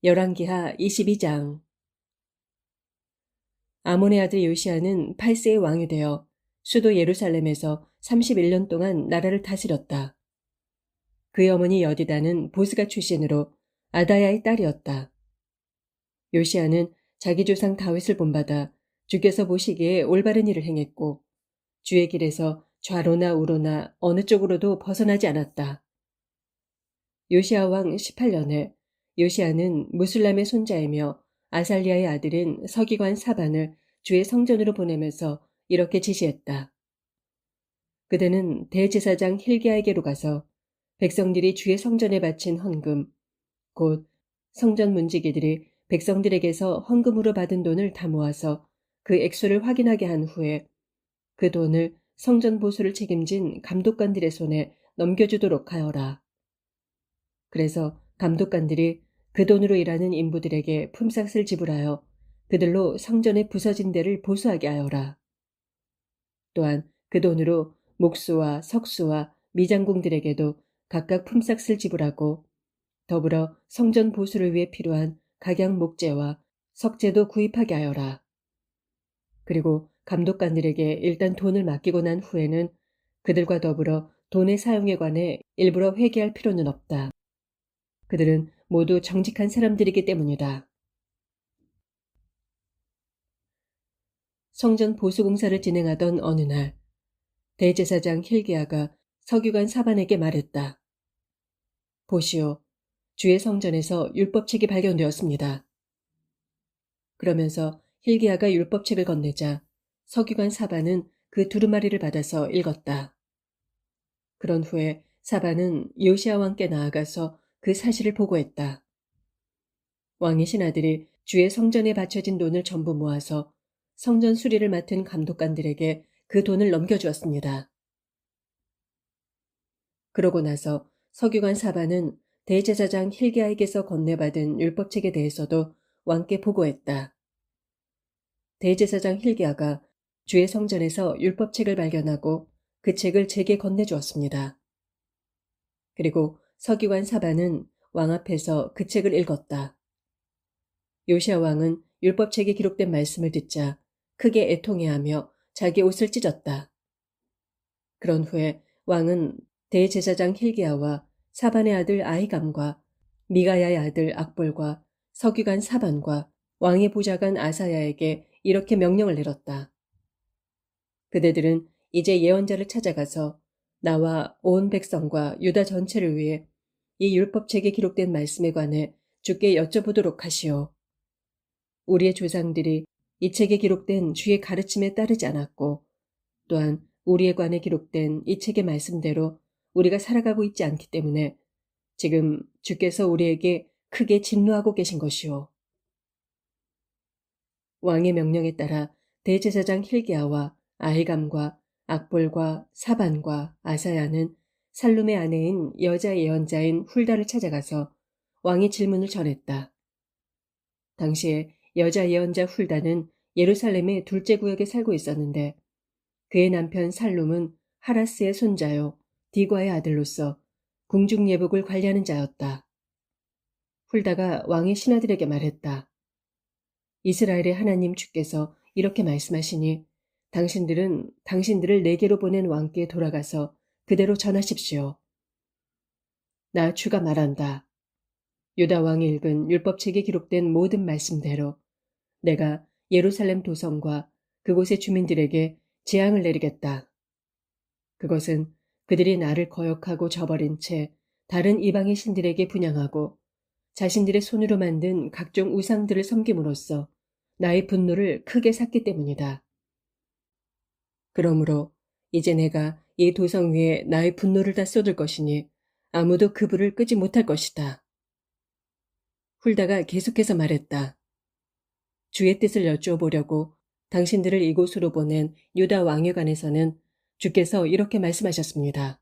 열왕기하 22장. 아몬의 아들 요시야는 8세의 왕이 되어 수도 예루살렘에서 31년 동안 나라를 다스렸다. 그의 어머니 여디다는 보스가 출신으로 아다야의 딸이었다. 요시야는 자기 조상 다윗을 본받아 주께서 보시기에 올바른 일을 행했고 주의 길에서 좌로나 우로나 어느 쪽으로도 벗어나지 않았다. 요시야 왕 18년에 요시야는 무술람의 손자이며 아살리아의 아들인 서기관 사반을 주의 성전으로 보내면서 이렇게 지시했다. 그대는 대제사장 힐기야에게로 가서 백성들이 주의 성전에 바친 헌금, 곧 성전 문지기들이 백성들에게서 헌금으로 받은 돈을 다 모아서 그 액수를 확인하게 한 후에 그 돈을 성전 보수를 책임진 감독관들의 손에 넘겨주도록 하여라. 그래서 감독관들이 그 돈으로 일하는 인부들에게 품삯을 지불하여 그들로 성전의 부서진 데를 보수하게 하여라. 또한 그 돈으로 목수와 석수와 미장공들에게도 각각 품삯을 지불하고 더불어 성전 보수를 위해 필요한 각양 목재와 석재도 구입하게 하여라. 그리고 감독관들에게 일단 돈을 맡기고 난 후에는 그들과 더불어 돈의 사용에 관해 일부러 회개할 필요는 없다. 그들은 모두 정직한 사람들이기 때문이다. 성전 보수공사를 진행하던 어느 날 대제사장 힐기야가 서기관 사반에게 말했다. 보시오, 주의 성전에서 율법책이 발견되었습니다. 그러면서 힐기야가 율법책을 건네자 서기관 사반은 그 두루마리를 받아서 읽었다. 그런 후에 사반은 요시야 왕께 나아가서 그 사실을 보고했다. 왕의 신하들이 주의 성전에 바쳐진 돈을 전부 모아서 성전 수리를 맡은 감독관들에게 그 돈을 넘겨주었습니다. 그러고 나서 서기관 사반은 대제사장 힐기야에게서 건네받은 율법책에 대해서도 왕께 보고했다. 대제사장 힐기야가 주의 성전에서 율법책을 발견하고 그 책을 제게 건네주었습니다. 그리고 서기관 사반은 왕 앞에서 그 책을 읽었다. 요시야 왕은 율법책에 기록된 말씀을 듣자 크게 애통해하며 자기 옷을 찢었다. 그런 후에 왕은 대제사장 힐기야와 사반의 아들 아히감과 미가야의 아들 악볼과 서기관 사반과 왕의 보좌관 아사야에게 이렇게 명령을 내렸다. 그대들은 이제 예언자를 찾아가서 나와 온 백성과 유다 전체를 위해 이 율법책에 기록된 말씀에 관해 주께 여쭤보도록 하시오. 우리의 조상들이 이 책에 기록된 주의 가르침에 따르지 않았고 또한 우리에 관해 기록된 이 책의 말씀대로 우리가 살아가고 있지 않기 때문에 지금 주께서 우리에게 크게 진노하고 계신 것이오. 왕의 명령에 따라 대제사장 힐기야와 아히감과 악볼과 사반과 아사야는 살룸의 아내인 여자 예언자인 훌다를 찾아가서 왕의 질문을 전했다. 당시에 여자 예언자 훌다는 예루살렘의 둘째 구역에 살고 있었는데 그의 남편 살룸은 하라스의 손자요 디과의 아들로서 궁중 예복을 관리하는 자였다. 훌다가 왕의 신하들에게 말했다. 이스라엘의 하나님 주께서 이렇게 말씀하시니 당신들은 당신들을 내게로 보낸 왕께 돌아가서 그대로 전하십시오. 나 주가 말한다. 유다 왕이 읽은 율법책에 기록된 모든 말씀대로 내가 예루살렘 도성과 그곳의 주민들에게 재앙을 내리겠다. 그것은 그들이 나를 거역하고 저버린 채 다른 이방의 신들에게 분향하고 자신들의 손으로 만든 각종 우상들을 섬김으로써 나의 분노를 크게 샀기 때문이다. 그러므로 이제 내가 이 도성 위에 나의 분노를 다 쏟을 것이니 아무도 그 불을 끄지 못할 것이다. 훌다가 계속해서 말했다. 주의 뜻을 여쭈어보려고 당신들을 이곳으로 보낸 유다 왕회관에서는 주께서 이렇게 말씀하셨습니다.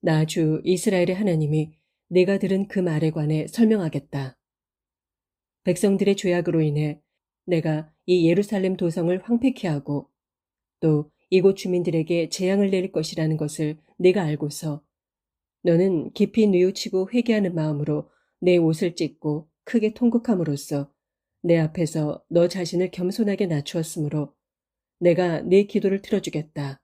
나 주 이스라엘의 하나님이 내가 들은 그 말에 관해 설명하겠다. 백성들의 죄악으로 인해 내가 이 예루살렘 도성을 황폐케 하고 또 이곳 주민들에게 재앙을 내릴 것이라는 것을 내가 알고서 너는 깊이 뉘우치고 회개하는 마음으로 내 옷을 찢고 크게 통곡함으로써 내 앞에서 너 자신을 겸손하게 낮추었으므로 내가 네 기도를 들어주겠다.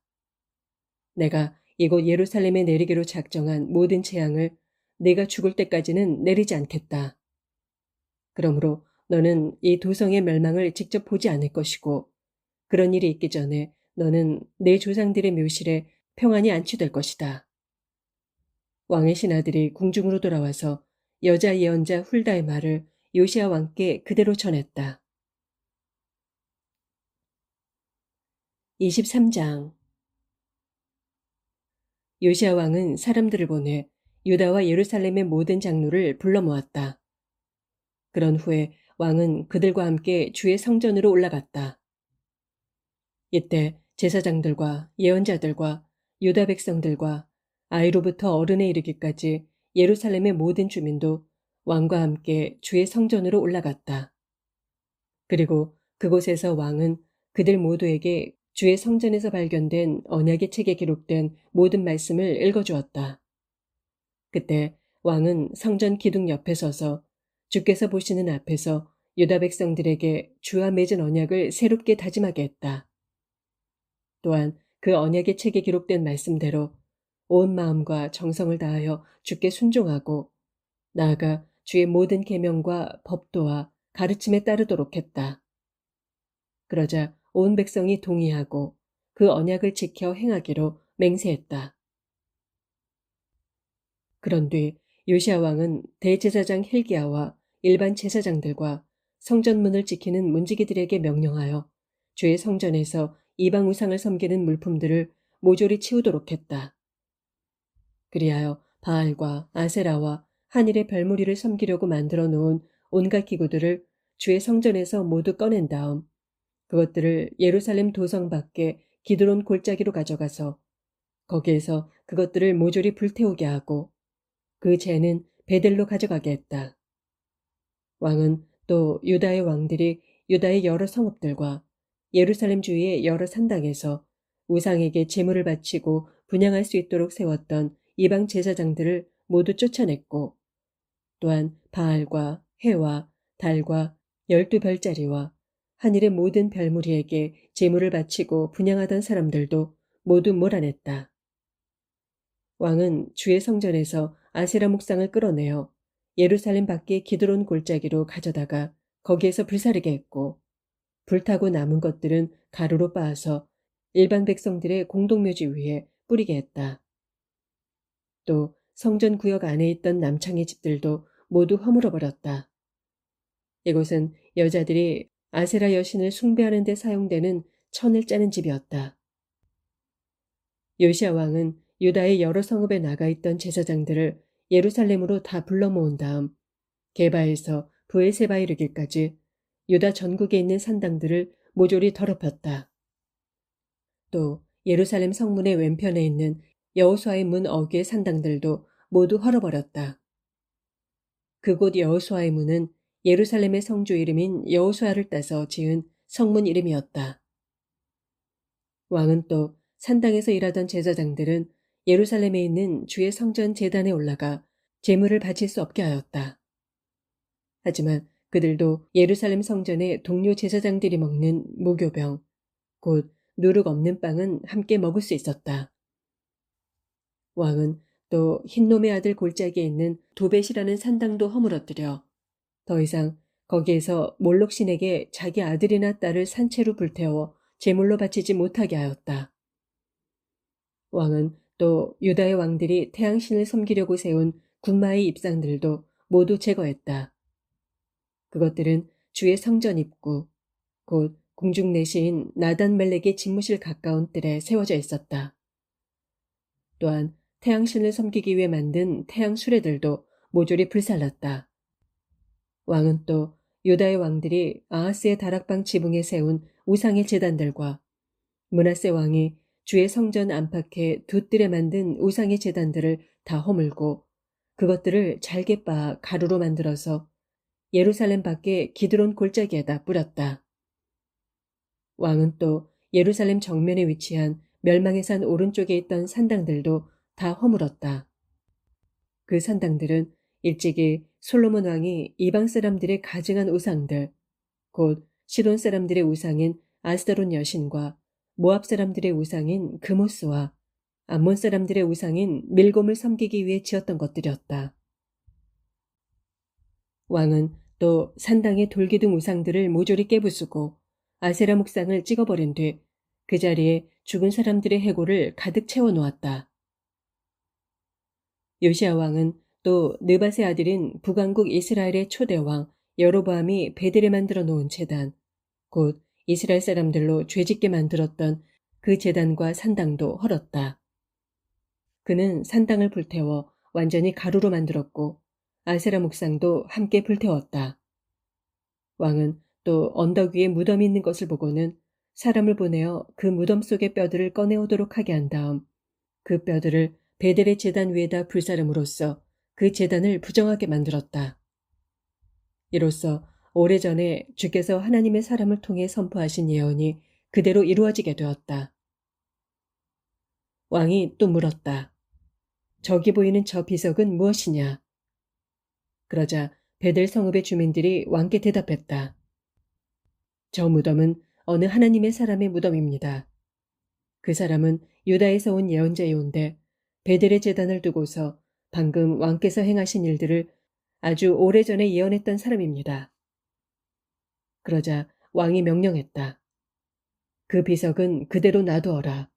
내가 이곳 예루살렘에 내리기로 작정한 모든 재앙을 내가 죽을 때까지는 내리지 않겠다. 그러므로 너는 이 도성의 멸망을 직접 보지 않을 것이고 그런 일이 있기 전에 너는 내 조상들의 묘실에 평안히 안치될 것이다. 왕의 신하들이 궁중으로 돌아와서 여자 예언자 훌다의 말을 요시야 왕께 그대로 전했다. 23장. 요시야 왕은 사람들을 보내 유다와 예루살렘의 모든 장로를 불러 모았다. 그런 후에 왕은 그들과 함께 주의 성전으로 올라갔다. 이때 제사장들과 예언자들과 유다 백성들과 아이로부터 어른에 이르기까지 예루살렘의 모든 주민도 왕과 함께 주의 성전으로 올라갔다. 그리고 그곳에서 왕은 그들 모두에게 주의 성전에서 발견된 언약의 책에 기록된 모든 말씀을 읽어주었다. 그때 왕은 성전 기둥 옆에 서서 주께서 보시는 앞에서 유다 백성들에게 주와 맺은 언약을 새롭게 다짐하게 했다. 또한 그 언약의 책에 기록된 말씀대로 온 마음과 정성을 다하여 주께 순종하고 나아가 주의 모든 계명과 법도와 가르침에 따르도록 했다. 그러자 온 백성이 동의하고 그 언약을 지켜 행하기로 맹세했다. 그런 뒤 요시야 왕은 대제사장 hil기야와 일반 제사장들과 성전문을 지키는 문지기들에게 명령하여 주의 성전에서 이방 우상을 섬기는 물품들을 모조리 치우도록 했다. 그리하여 바알과 아세라와 하늘의 별무리를 섬기려고 만들어 놓은 온갖 기구들을 주의 성전에서 모두 꺼낸 다음 그것들을 예루살렘 도성 밖에 기드론 골짜기로 가져가서 거기에서 그것들을 모조리 불태우게 하고 그 재는 베델로 가져가게 했다. 왕은 또 유다의 왕들이 유다의 여러 성읍들과 예루살렘 주위의 여러 산당에서 우상에게 제물을 바치고 분향할 수 있도록 세웠던 이방 제사장들을 모두 쫓아냈고 또한 바알과 해와 달과 12별자리와 하늘의 모든 별무리에게 제물을 바치고 분향하던 사람들도 모두 몰아냈다. 왕은 주의 성전에서 아세라 목상을 끌어내어 예루살렘 밖의 기드론 골짜기로 가져다가 거기에서 불사르게 했고 불타고 남은 것들은 가루로 빻아서 일반 백성들의 공동묘지 위에 뿌리게 했다. 또 성전 구역 안에 있던 남창의 집들도 모두 허물어버렸다. 이곳은 여자들이 아세라 여신을 숭배하는 데 사용되는 천을 짜는 집이었다. 요시야 왕은 유다의 여러 성읍에 나가 있던 제사장들을 예루살렘으로 다 불러 모은 다음 게바에서 브엘세바 이르기까지 유다 전국에 있는 산당들을 모조리 더럽혔다. 또 예루살렘 성문의 왼편에 있는 여호수아의 문 어귀의 산당들도 모두 헐어버렸다. 그곳 여호수아의 문은 예루살렘의 성주 이름인 여호수아를 따서 지은 성문 이름이었다. 왕은 또 산당에서 일하던 제사장들은 예루살렘에 있는 주의 성전 제단에 올라가 제물을 바칠 수 없게 하였다. 하지만 그들도 예루살렘 성전의 동료 제사장들이 먹는 무교병, 곧 누룩 없는 빵은 함께 먹을 수 있었다. 왕은 또 흰놈의 아들 골짜기에 있는 도벳이라는 산당도 허물어뜨려 더 이상 거기에서 몰록신에게 자기 아들이나 딸을 산채로 불태워 제물로 바치지 못하게 하였다. 왕은 또 유다의 왕들이 태양신을 섬기려고 세운 군마의 입상들도 모두 제거했다. 그것들은 주의 성전 입구, 곧 궁중 내시인 나단 멜렉의 집무실 가까운 뜰에 세워져 있었다. 또한 태양신을 섬기기 위해 만든 태양 수레들도 모조리 불살랐다. 왕은 또 유다의 왕들이 아하스의 다락방 지붕에 세운 우상의 제단들과 므낫세 왕이 주의 성전 안팎에 두 뜰에 만든 우상의 제단들을 다 허물고 그것들을 잘게 빻아 가루로 만들어서 예루살렘 밖의 기드론 골짜기에다 뿌렸다. 왕은 또 예루살렘 정면에 위치한 멸망의 산 오른쪽에 있던 산당들도 다 허물었다. 그 산당들은 일찍이 솔로몬 왕이 이방 사람들의 가증한 우상들, 곧 시돈 사람들의 우상인 아스타롯 여신과 모압 사람들의 우상인 그모스와 암몬 사람들의 우상인 밀곰을 섬기기 위해 지었던 것들이었다. 왕은 또 산당의 돌기둥 우상들을 모조리 깨부수고 아세라 목상을 찍어버린 뒤 그 자리에 죽은 사람들의 해골을 가득 채워놓았다. 요시야 왕은 또 느밧의 아들인 북왕국 이스라엘의 초대왕 여로보암이 베델에 만들어 놓은 제단, 곧 이스라엘 사람들로 죄짓게 만들었던 그 제단과 산당도 헐었다. 그는 산당을 불태워 완전히 가루로 만들었고 아세라 목상도 함께 불태웠다. 왕은 또 언덕 위에 무덤이 있는 것을 보고는 사람을 보내어 그 무덤 속의 뼈들을 꺼내오도록 하게 한 다음 그 뼈들을 베델의 제단 위에다 불사름으로써 그 제단을 부정하게 만들었다. 이로써 오래전에 주께서 하나님의 사람을 통해 선포하신 예언이 그대로 이루어지게 되었다. 왕이 또 물었다. 저기 보이는 저 비석은 무엇이냐? 그러자 베델 성읍의 주민들이 왕께 대답했다. 저 무덤은 어느 하나님의 사람의 무덤입니다. 그 사람은 유다에서 온 예언자이온데 베델의 제단을 두고서 방금 왕께서 행하신 일들을 아주 오래전에 예언했던 사람입니다. 그러자 왕이 명령했다. 그 비석은 그대로 놔두어라.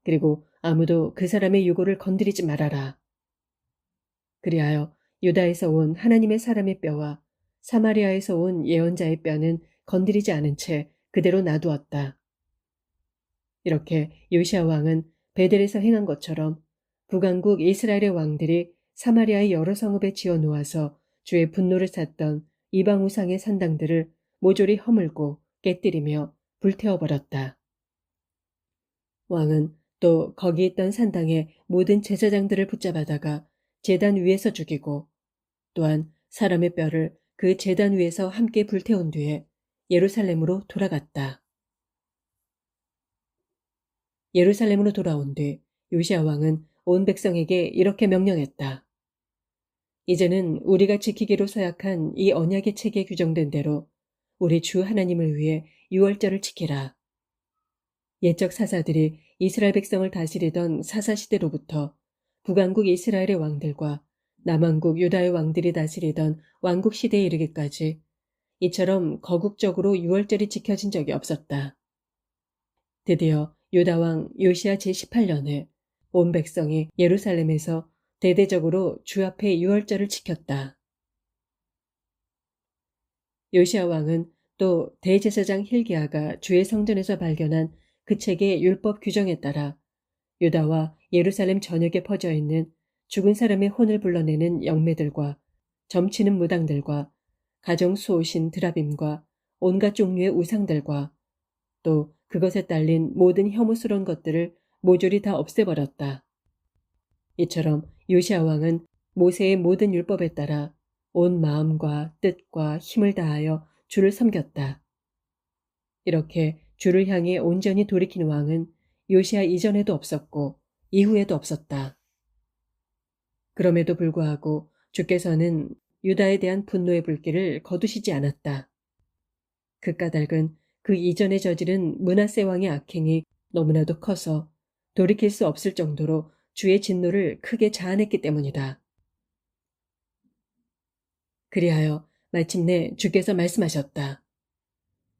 그리고 아무도 그 사람의 유고를 건드리지 말아라. 그리하여 유다에서 온 하나님의 사람의 뼈와 사마리아에서 온 예언자의 뼈는 건드리지 않은 채 그대로 놔두었다. 이렇게 요시야 왕은 베델에서 행한 것처럼 북왕국 이스라엘의 왕들이 사마리아의 여러 성읍에 지어 놓아서 주의 분노를 샀던 이방 우상의 산당들을 모조리 허물고 깨뜨리며 불태워버렸다. 왕은 또 거기 있던 산당의 모든 제사장들을 붙잡아다가 제단 위에서 죽이고 또한 사람의 뼈를 그 제단 위에서 함께 불태운 뒤에 예루살렘으로 돌아갔다. 예루살렘으로 돌아온 뒤 요시야 왕은 온 백성에게 이렇게 명령했다. 이제는 우리가 지키기로 서약한 이 언약의 책에 규정된 대로 우리 주 하나님을 위해 유월절을 지키라. 옛적 사사들이 이스라엘 백성을 다스리던 사사시대로부터 북왕국 이스라엘의 왕들과 남왕국 유다의 왕들이 다스리던 왕국 시대에 이르기까지 이처럼 거국적으로 유월절이 지켜진 적이 없었다. 드디어 유다왕 요시야 제18년에 온 백성이 예루살렘에서 대대적으로 주 앞에 유월절을 지켰다. 요시야 왕은 또 대제사장 힐기야가 주의 성전에서 발견한 그 책의 율법 규정에 따라 유다와 예루살렘 전역에 퍼져 있는 죽은 사람의 혼을 불러내는 영매들과 점치는 무당들과 가정 수호신 드라빔과 온갖 종류의 우상들과 또 그것에 딸린 모든 혐오스러운 것들을 모조리 다 없애버렸다. 이처럼 요시야 왕은 모세의 모든 율법에 따라 온 마음과 뜻과 힘을 다하여 주를 섬겼다. 이렇게 주를 향해 온전히 돌이킨 왕은 요시야 이전에도 없었고 이후에도 없었다. 그럼에도 불구하고 주께서는 유다에 대한 분노의 불길을 거두시지 않았다. 그 까닭은 그 이전에 저지른 므낫세 왕의 악행이 너무나도 커서 돌이킬 수 없을 정도로 주의 진노를 크게 자아냈기 때문이다. 그리하여 마침내 주께서 말씀하셨다.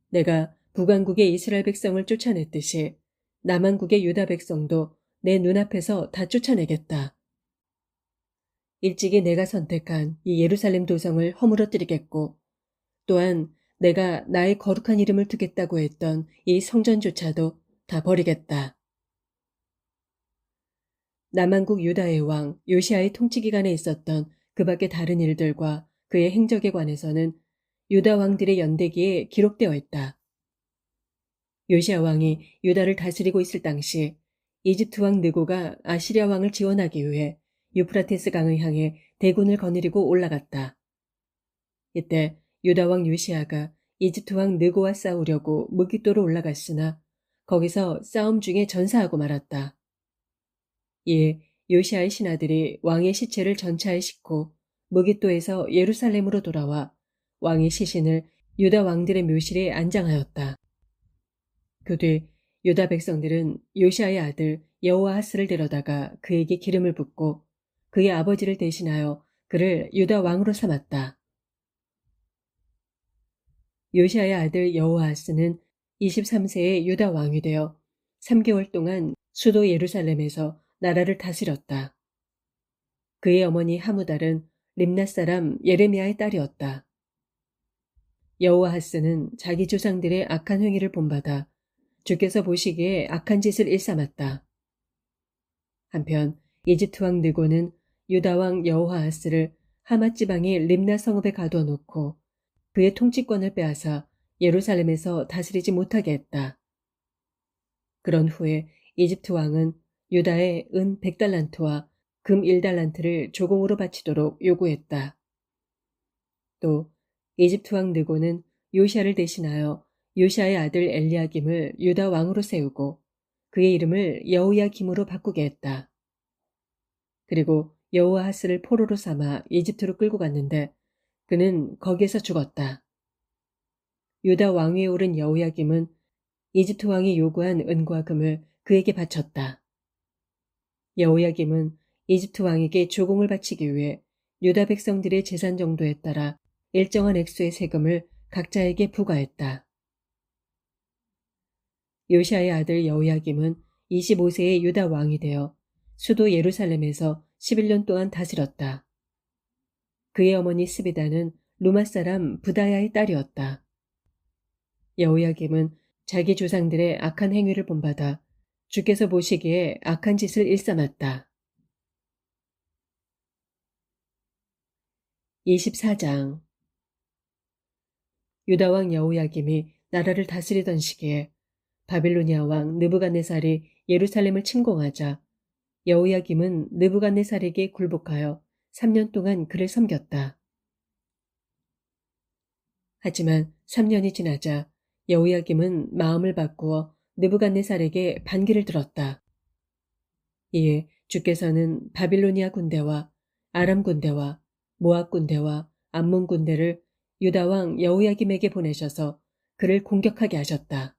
내가 북왕국의 이스라엘 백성을 쫓아냈듯이 남왕국의 유다 백성도 내 눈앞에서 다 쫓아내겠다. 일찍이 내가 선택한 이 예루살렘 도성을 허물어뜨리겠고 또한 내가 나의 거룩한 이름을 두겠다고 했던 이 성전조차도 다 버리겠다. 남왕국 유다의 왕 요시야의 통치 기간에 있었던 그 밖의 다른 일들과 그의 행적에 관해서는 유다 왕들의 연대기에 기록되어 있다. 요시야 왕이 유다를 다스리고 있을 당시 이집트 왕 느고가 아시리아 왕을 지원하기 위해 유프라테스 강을 향해 대군을 거느리고 올라갔다. 이때 유다 왕 요시야가 이집트 왕 느고와 싸우려고 무깃도로 올라갔으나 거기서 싸움 중에 전사하고 말았다. 이에 요시야의 신하들이 왕의 시체를 전차에 싣고 무깃도에서 예루살렘으로 돌아와 왕의 시신을 유다 왕들의 묘실에 안장하였다. 그 뒤 유다 백성들은 요시아의 아들 여호아하스를 데려다가 그에게 기름을 붓고 그의 아버지를 대신하여 그를 유다 왕으로 삼았다. 요시아의 아들 여호아하스는 23세의 유다 왕이 되어 3개월 동안 수도 예루살렘에서 나라를 다스렸다. 그의 어머니 하무달은 림낫 사람 예레미야의 딸이었다. 여호아하스는 자기 조상들의 악한 행위를 본받아 주께서 보시기에 악한 짓을 일삼았다. 한편 이집트 왕 느고는 유다 왕 여호아하스를 하맛 지방의 림나 성읍에 가두어 놓고 그의 통치권을 빼앗아 예루살렘에서 다스리지 못하게 했다. 그런 후에 이집트 왕은 유다의 은 100달란트와 금 1달란트를 조공으로 바치도록 요구했다. 또 이집트 왕 느고는 요시아를 대신하여 요시아의 아들 엘리야김을 유다 왕으로 세우고 그의 이름을 여호야김으로 바꾸게 했다. 그리고 여호아하스를 포로로 삼아 이집트로 끌고 갔는데 그는 거기에서 죽었다. 유다 왕위에 오른 여호야김은 이집트 왕이 요구한 은과 금을 그에게 바쳤다. 여호야김은 이집트 왕에게 조공을 바치기 위해 유다 백성들의 재산 정도에 따라 일정한 액수의 세금을 각자에게 부과했다. 요시아의 아들 여호야김은 25세의 유다 왕이 되어 수도 예루살렘에서 11년 동안 다스렸다. 그의 어머니 스비다는 루마 사람 부다야의 딸이었다. 여호야김은 자기 조상들의 악한 행위를 본받아 주께서 보시기에 악한 짓을 일삼았다. 24장 유다 왕 여호야김이 나라를 다스리던 시기에 바빌로니아 왕 느부갓네살이 예루살렘을 침공하자 여호야김은 느부갓네살에게 굴복하여 3년 동안 그를 섬겼다. 하지만 3년이 지나자 여호야김은 마음을 바꾸어 느부갓네살에게 반기를 들었다. 이에 주께서는 바빌로니아 군대와 아람 군대와 모압 군대와 암몬 군대를 유다 왕 여호야김에게 보내셔서 그를 공격하게 하셨다.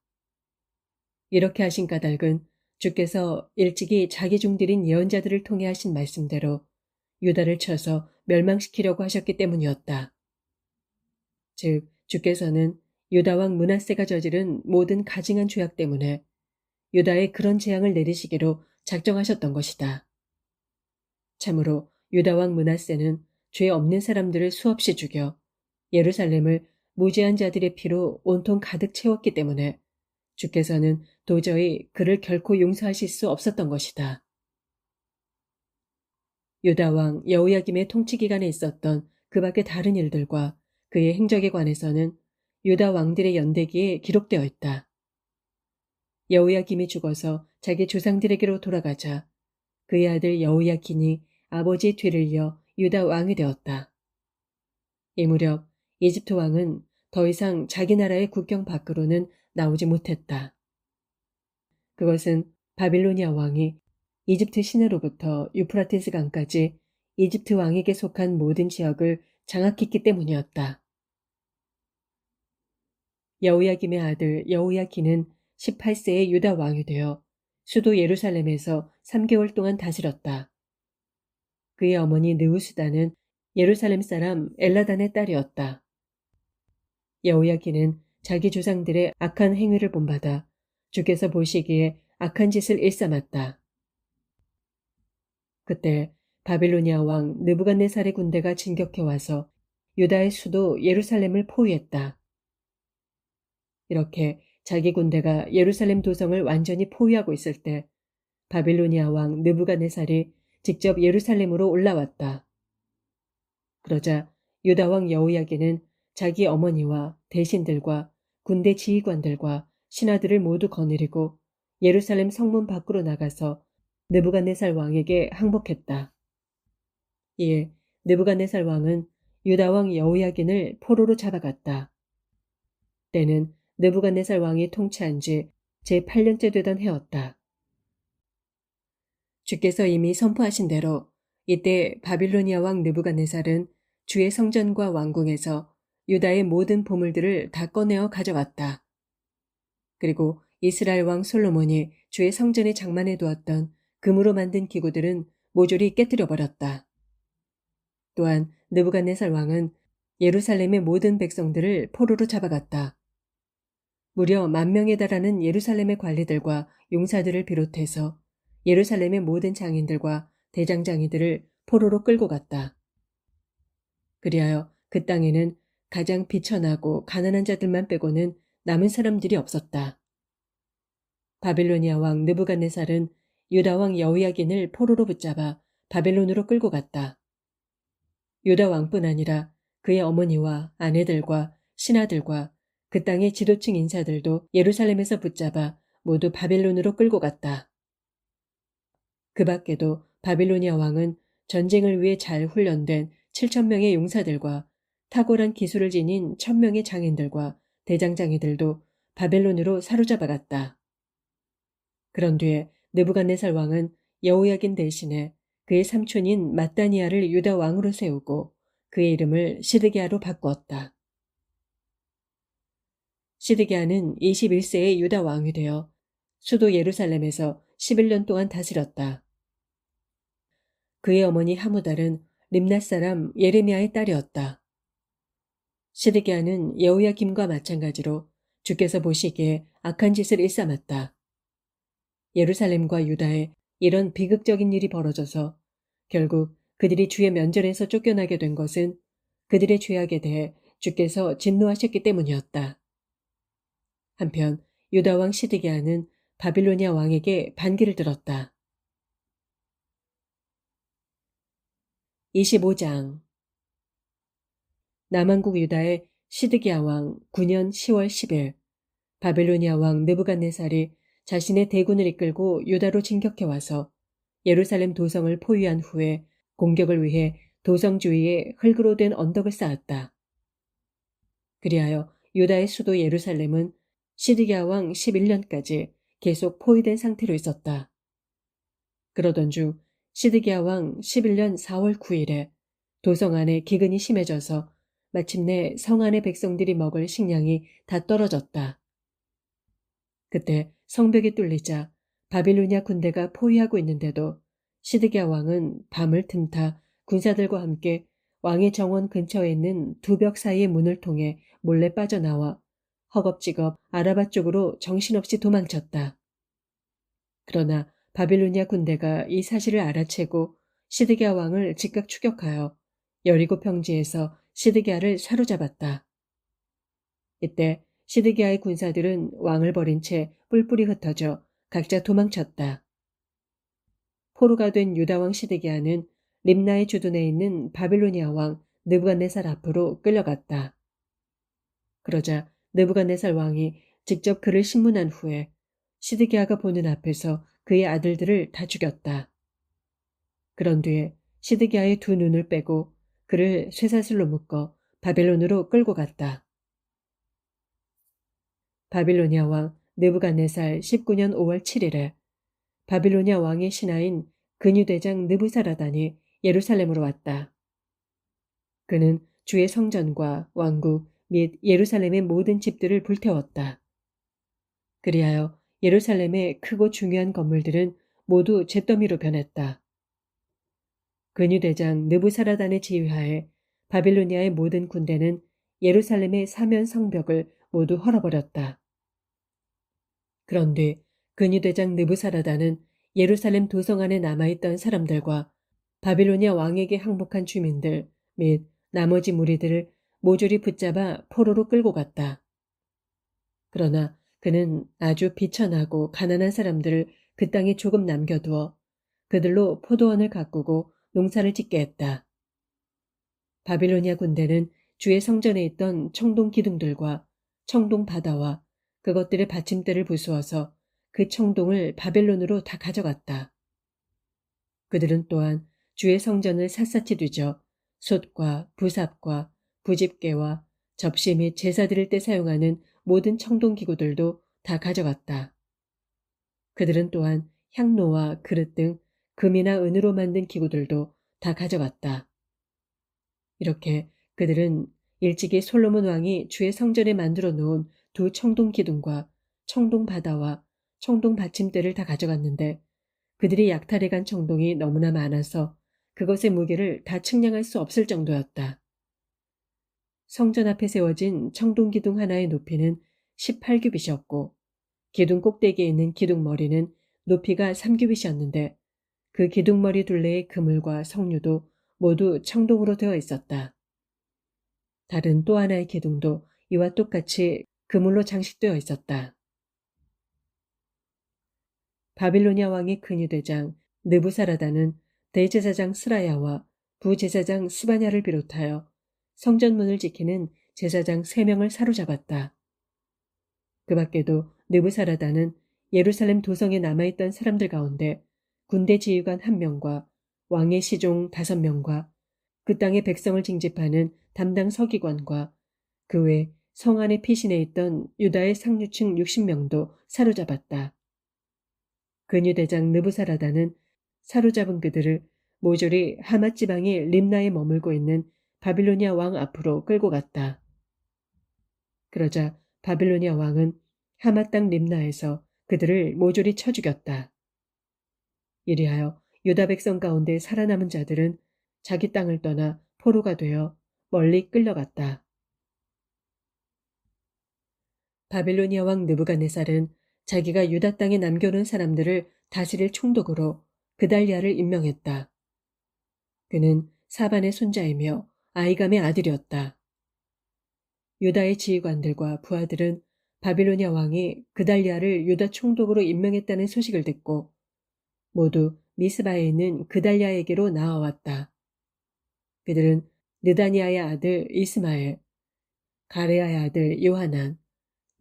이렇게 하신 까닭은 주께서 일찍이 자기 종들인 예언자들을 통해 하신 말씀대로 유다를 쳐서 멸망시키려고 하셨기 때문이었다. 즉 주께서는 유다 왕 므낫세가 저지른 모든 가증한 죄악 때문에 유다에 그런 재앙을 내리시기로 작정하셨던 것이다. 참으로 유다 왕 므낫세는 죄 없는 사람들을 수없이 죽여 예루살렘을 무죄한 자들의 피로 온통 가득 채웠기 때문에 주께서는 도저히 그를 결코 용서하실 수 없었던 것이다. 유다 왕 여호야김의 통치 기간에 있었던 그 밖의 다른 일들과 그의 행적에 관해서는 유다 왕들의 연대기에 기록되어 있다. 여호야김이 죽어서 자기 조상들에게로 돌아가자 그의 아들 여호야킨이 아버지의 뒤를 이어 유다 왕이 되었다. 이 무렵 이집트 왕은 더 이상 자기 나라의 국경 밖으로는 나오지 못했다. 그것은 바빌로니아 왕이 이집트 시내로부터 유프라테스 강까지 이집트 왕에게 속한 모든 지역을 장악했기 때문이었다. 여호야김의 아들 여호야킨은 18세의 유다 왕이 되어 수도 예루살렘에서 3개월 동안 다스렸다. 그의 어머니 느우스다는 예루살렘 사람 엘라단의 딸이었다. 여호야킨은 자기 조상들의 악한 행위를 본받아 주께서 보시기에 악한 짓을 일삼았다. 그때 바빌로니아 왕 느부갓네살의 군대가 진격해 와서 유다의 수도 예루살렘을 포위했다. 이렇게 자기 군대가 예루살렘 도성을 완전히 포위하고 있을 때 바빌로니아 왕 느부갓네살이 직접 예루살렘으로 올라왔다. 그러자 유다 왕 여호야긴은 자기 어머니와 대신들과 군대 지휘관들과 신하들을 모두 거느리고 예루살렘 성문 밖으로 나가서 느부갓네살 왕에게 항복했다. 이에 느부갓네살 왕은 유다 왕 여호야긴을 포로로 잡아갔다. 때는 느부갓네살 왕이 통치한 지 제8년째 되던 해였다. 주께서 이미 선포하신 대로 이때 바빌로니아 왕 느부갓네살은 주의 성전과 왕궁에서 유다의 모든 보물들을 다 꺼내어 가져갔다. 그리고 이스라엘 왕 솔로몬이 주의 성전에 장만해 두었던 금으로 만든 기구들은 모조리 깨뜨려 버렸다. 또한 느부갓네살 왕은 예루살렘의 모든 백성들을 포로로 잡아갔다. 무려 10,000명에 달하는 예루살렘의 관리들과 용사들을 비롯해서 예루살렘의 모든 장인들과 대장장이들을 포로로 끌고 갔다. 그리하여 그 땅에는 가장 비천하고 가난한 자들만 빼고는 남은 사람들이 없었다. 바빌로니아 왕 느부갓네살은 유다 왕 여호야긴을 포로로 붙잡아 바벨론으로 끌고 갔다. 유다 왕뿐 아니라 그의 어머니와 아내들과 신하들과 그 땅의 지도층 인사들도 예루살렘에서 붙잡아 모두 바벨론으로 끌고 갔다. 그 밖에도 바빌로니아 왕은 전쟁을 위해 잘 훈련된 7,000명의 용사들과 탁월한 기술을 지닌 1,000명의 장인들과 대장장이들도 바벨론으로 사로잡아 갔다. 그런 뒤에 느부갓네살 왕은 여호야긴 대신에 그의 삼촌인 mat다니아를 유다 왕으로 세우고 그의 이름을 시드기야로 바꾸었다. 시드기야는 21세의 유다 왕이 되어 수도 예루살렘에서 11년 동안 다스렸다. 그의 어머니 하무달은 림낫 사람 예레미야의 딸이었다. 시드기야는 여호야김과 마찬가지로 주께서 보시기에 악한 짓을 일삼았다. 예루살렘과 유다에 이런 비극적인 일이 벌어져서 결국 그들이 주의 면전에서 쫓겨나게 된 것은 그들의 죄악에 대해 주께서 진노하셨기 때문이었다. 한편 유다 왕 시드기야는 바빌로니아 왕에게 반기를 들었다. 25장 남한국 유다의 시드기야 왕 9년 10월 10일 바빌로니아 왕 느부갓네살이 자신의 대군을 이끌고 유다로 진격해 와서 예루살렘 도성을 포위한 후에 공격을 위해 도성 주위에 흙으로 된 언덕을 쌓았다. 그리하여 유다의 수도 예루살렘은 시드기야 왕 11년까지 계속 포위된 상태로 있었다. 그러던 중 시드기야 왕 11년 4월 9일에 도성 안에 기근이 심해져서 마침내 성 안의 백성들이 먹을 식량이 다 떨어졌다. 그때 성벽이 뚫리자 바빌로니아 군대가 포위하고 있는데도 시드기야 왕은 밤을 틈타 군사들과 함께 왕의 정원 근처에 있는 두 벽 사이의 문을 통해 몰래 빠져나와 허겁지겁 아라바 쪽으로 정신없이 도망쳤다. 그러나 바빌로니아 군대가 이 사실을 알아채고 시드기야 왕을 즉각 추격하여 여리고 평지에서 시드기야를 사로잡았다. 이때 시드기야의 군사들은 왕을 버린 채 뿔뿔이 흩어져 각자 도망쳤다. 포로가 된 유다 왕 시드기야는 림나의 주둔에 있는 바빌로니아 왕 느부갓네살 앞으로 끌려갔다. 그러자 느부갓네살 왕이 직접 그를 신문한 후에 시드기야가 보는 앞에서 그의 아들들을 다 죽였다. 그런 뒤에 시드기야의 두 눈을 빼고 그를 쇠사슬로 묶어 바벨론으로 끌고 갔다. 바빌로니아 왕 느부갓네살 19년 5월 7일에 바빌로니아 왕의 신하인 근유대장 느부사라단이 예루살렘으로 왔다. 그는 주의 성전과 왕국 및 예루살렘의 모든 집들을 불태웠다. 그리하여 예루살렘의 크고 중요한 건물들은 모두 잿더미로 변했다. 근유대장 느부사라단의 지휘하에 바빌로니아의 모든 군대는 예루살렘의 사면 성벽을 모두 헐어버렸다. 그런 뒤 근유대장 느부사라단은 예루살렘 도성 안에 남아있던 사람들과 바빌로니아 왕에게 항복한 주민들 및 나머지 무리들을 모조리 붙잡아 포로로 끌고 갔다. 그러나 그는 아주 비천하고 가난한 사람들을 그 땅에 조금 남겨두어 그들로 포도원을 가꾸고 농사를 짓게 했다. 바빌로니아 군대는 주의 성전에 있던 청동 기둥들과 청동 바다와 그것들의 받침대를 부수어서 그 청동을 바벨론으로 다 가져갔다. 그들은 또한 주의 성전을 샅샅이 뒤져 솥과 부삽과 부집개와 접시 및 제사 드릴 때 사용하는 모든 청동기구들도 다 가져갔다. 그들은 또한 향로와 그릇 등 금이나 은으로 만든 기구들도 다 가져갔다. 이렇게 그들은 일찍이 솔로몬 왕이 주의 성전에 만들어 놓은 두 청동 기둥과 청동 바다와 청동 받침대를 다 가져갔는데 그들이 약탈해간 청동이 너무나 많아서 그것의 무게를 다 측량할 수 없을 정도였다. 성전 앞에 세워진 청동 기둥 하나의 높이는 18규빗이었고 기둥 꼭대기에 있는 기둥머리는 높이가 3규빗이었는데 그 기둥머리 둘레의 그물과 석류도 모두 청동으로 되어 있었다. 다른 또 하나의 기둥도 이와 똑같이 그물로 장식되어 있었다. 바빌로니아 왕의 근위대장 느부사라다는 대제사장 스라야와 부제사장 스바냐를 비롯하여 성전문을 지키는 제사장 3명을 사로잡았다. 그 밖에도 느부사라다는 예루살렘 도성에 남아있던 사람들 가운데 군대 지휘관 1명과 왕의 시종 5명과 그 땅의 백성을 징집하는 담당 서기관과 그 외 성 안에 피신해 있던 유다의 상류층 60명도 사로잡았다. 근위대장 느부사라다는 사로잡은 그들을 모조리 하맛 지방의 림나에 머물고 있는 바빌로니아 왕 앞으로 끌고 갔다. 그러자 바빌로니아 왕은 하맛 땅 림나에서 그들을 모조리 쳐 죽였다. 이리하여 유다 백성 가운데 살아남은 자들은 자기 땅을 떠나 포로가 되어 멀리 끌려갔다. 바빌로니아 왕 느부갓네살은 자기가 유다 땅에 남겨놓은 사람들을 다스릴 총독으로 그달리아를 임명했다. 그는 사반의 손자이며 아이감의 아들이었다. 유다의 지휘관들과 부하들은 바빌로니아 왕이 그달리아를 유다 총독으로 임명했다는 소식을 듣고 모두 미스바에 있는 그달리아에게로 나아왔다. 그들은 느다니아의 아들 이스마엘, 가레아의 아들 요하난,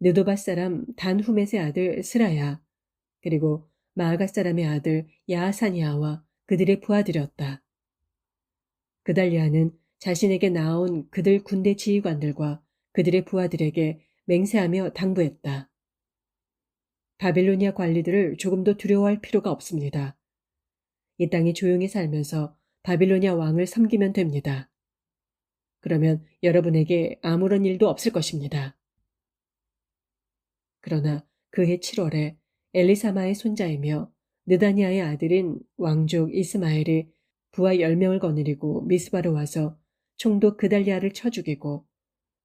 느도바 사람 단후멧의 아들 스라야, 그리고 마아가 사람의 아들 야하사니아와 그들의 부하들이었다. 그달리아는 자신에게 나온 그들 군대 지휘관들과 그들의 부하들에게 맹세하며 당부했다. 바빌로니아 관리들을 조금도 두려워할 필요가 없습니다. 이 땅에 조용히 살면서 바빌로니아 왕을 섬기면 됩니다. 그러면 여러분에게 아무런 일도 없을 것입니다. 그러나 그해 7월에 엘리사마의 손자이며 느다니아의 아들인 왕족 이스마엘이 부하 10명을 거느리고 미스바로 와서 총독 그달리아를 쳐 죽이고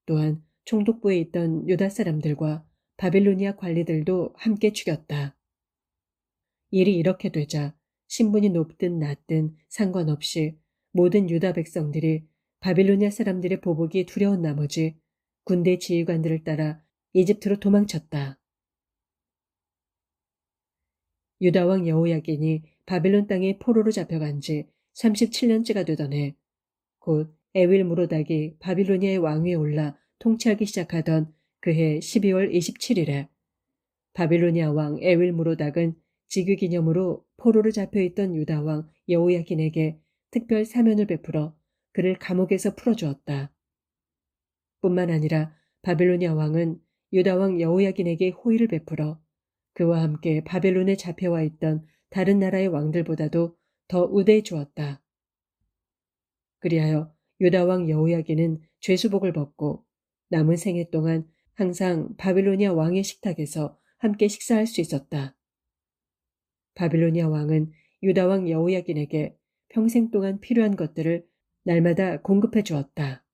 또한 총독부에 있던 유다 사람들과 바빌로니아 관리들도 함께 죽였다. 일이 이렇게 되자 신분이 높든 낮든 상관없이 모든 유다 백성들이 바빌로니아 사람들의 보복이 두려운 나머지 군대 지휘관들을 따라 이집트로 도망쳤다. 유다 왕 여호야긴이 바빌론 땅에 포로로 잡혀간 지 37년째가 되던 해, 곧 에윌 무로닥이 바빌로니아의 왕위에 올라 통치하기 시작하던 그해 12월 27일에 바빌로니아 왕 에윌 무로닥은 즉위 기념으로 포로로 잡혀있던 유다 왕 여호야긴에게 특별 사면을 베풀어 그를 감옥에서 풀어주었다. 뿐만 아니라 바빌로니아 왕은 유다 왕 여호야긴에게 호의를 베풀어 그와 함께 바벨론에 잡혀와 있던 다른 나라의 왕들보다도 더 우대해 주었다. 그리하여 유다 왕 여호야긴은 죄수복을 벗고 남은 생애 동안 항상 바빌로니아 왕의 식탁에서 함께 식사할 수 있었다. 바빌로니아 왕은 유다 왕 여호야긴에게 평생 동안 필요한 것들을 날마다 공급해 주었다.